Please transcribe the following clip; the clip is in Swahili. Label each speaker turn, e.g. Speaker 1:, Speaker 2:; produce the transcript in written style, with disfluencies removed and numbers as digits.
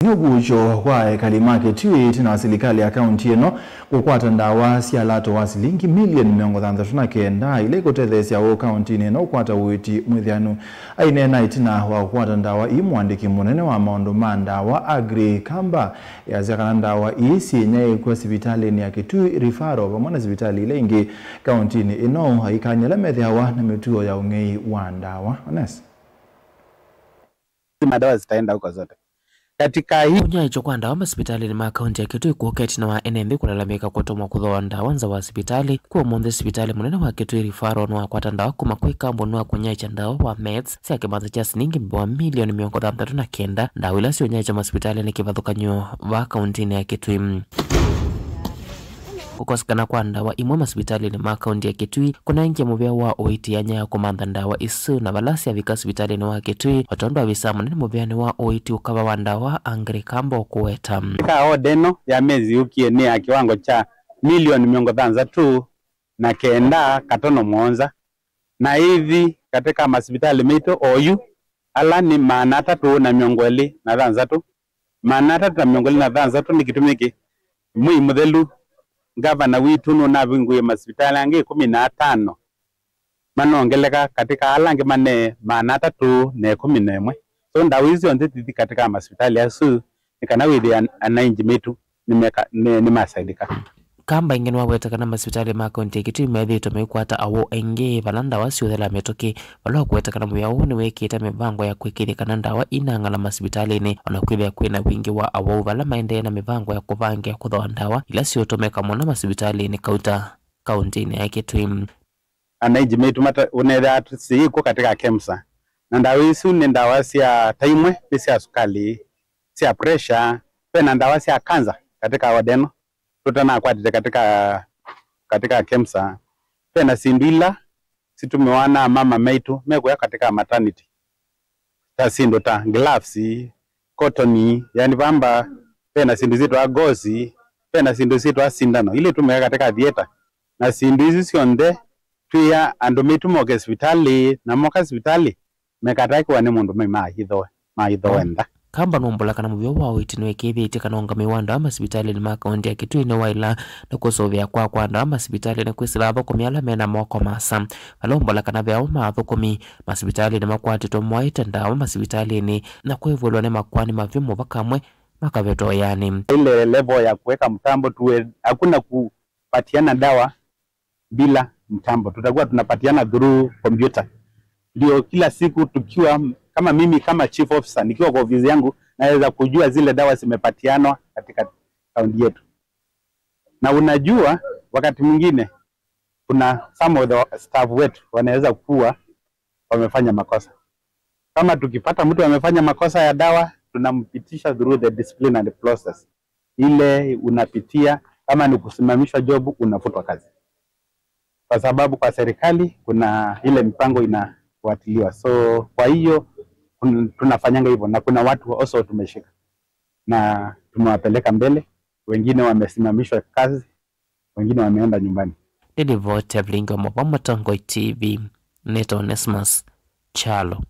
Speaker 1: Nugujo kwa kalimake tuit na serikali ya kaunti eno kukwata ndawa sialato wa shilingi milioni 39 ile kutethesia wo kaunti eno kwata witi mwithianu ainena itina wa kukwata ndawa imwandiki munene wa maundu ma ndawa Agri Kamba yazakana ndawa isi nyaye kwa sibitali ni ya Kitui Referral pamwe na sibitali ile ingi kaunti eno haikanyela methiawa na mituo ya ungei wa ndawa. Honest
Speaker 2: madawa zitaenda huko zote. Katika hii
Speaker 3: kunyacho kwa ndawa hospitali ni kaunti ya Kitui kuoketi na wa NMB kulalamika kutomwa kuthoa ndawa nza wa hospitali kwa monde hospitali munene wa Kitui Referral no akwata ndawa kuma kwika mbonu wa kunyacha ndawa wa meds sia kibanza cha shilingi milioni 39 ndawa ila sio nyacha hospitali ni kivathukanyo wa kaunti ya Kitui. Kukosekana kwa ndawa imwe hospitali ni kaunti ya Kitui kuna nje muvya wa oiti ya nyaya kumantha ndawa isu na balasi ya vika hospitali ni wa Kitui watondo wa visa munene muvya ni wa oiti ukava wa ndawa Agri Kamba kuweta
Speaker 2: katika odeno ya mezi ukie ni ya kiwango cha milioni 39 na kenda katono mwonza na hivi katika hospitali mito oyu ala ni maana 3 na 3 ni kitumiki mui mudhelu gavana witu no na vinguye hospitali ange 15 manongeleka katika alange mane maana 3 na 11 so ndawizi onziti katika hospitali yasu nikana widi anainji metu ni masaidika
Speaker 3: Kamba ingene wawetakana hospitali ma kaunti ya Kitui methito mekwata awo enge balanda wasiuthela metoke balo kuwetakana muyao ni wekita mivango ya kwikirikana ndawa inangala hospitali ni onakwithia kwina wingi wa awo bala maende na mivango ya kuvangia kuthoa ndawa ila siotomeka mona hospitali ni kaunti ya Kitui
Speaker 2: anainji metu mata unetha siko katika KEMSA na ndawa isu ni ndawa sia taimwe sia sukali sia pressure pena ndawa sia kanza katika wadeno tutana kwatite katika KEMSA pena sindila situmewana mama meitu mekuya katika maternity ta sindo ta gloves cotton yani vamba pena sindu zitu agozi pena sindu zitu asindano ile tumeka katika theater na sindu hizi sionde tuya ando meitu moke hospitali na moka hospitali mekataki wane mundu maithoenda
Speaker 3: Kamba nombula kana muvyo wao itino ekethite kanonga miwanda ama hospitali ni kaunti ya Kitui na waila na kusovya kwa ndama hospitali na kwisila thukumi mena moko masa alombola kana vyao mathukumi hospitali ni makwatito mwaita ndawa hospitali ni na kwevulwa ni makwani mavimu vakamwe makaveto yani
Speaker 2: ile level ya kuweka mtambo tuwe hakuna kupatiana dawa bila mtambo tutakuwa tunapatiana through computer ndio kila siku tukiwa kama mimi kama chief officer nikiwa kwa ofisi yangu naweza kujua zile dawa zimepatianwa katika kaunti yetu. Na unajua wakati mwingine kuna some of the staff wetu wanaweza kuwa wamefanya makosa. Kama tukipata mtu amefanya makosa ya dawa tunampitisha through the disciplinary process. Ile unapitia kama ni kusimamishwa job unafutwa kazi. Kwa sababu kwa serikali kuna ile mipango inafuatiliwa. So kwa hiyo tunafanyanga hivyo na kuna watu also tumeshika na tumewapeleka mbele, wengine wamesimamishwa kazi, wengine wameenda nyumbani.
Speaker 3: Didi vote blingo mwa Matango TV Neto Onesmus Chalo.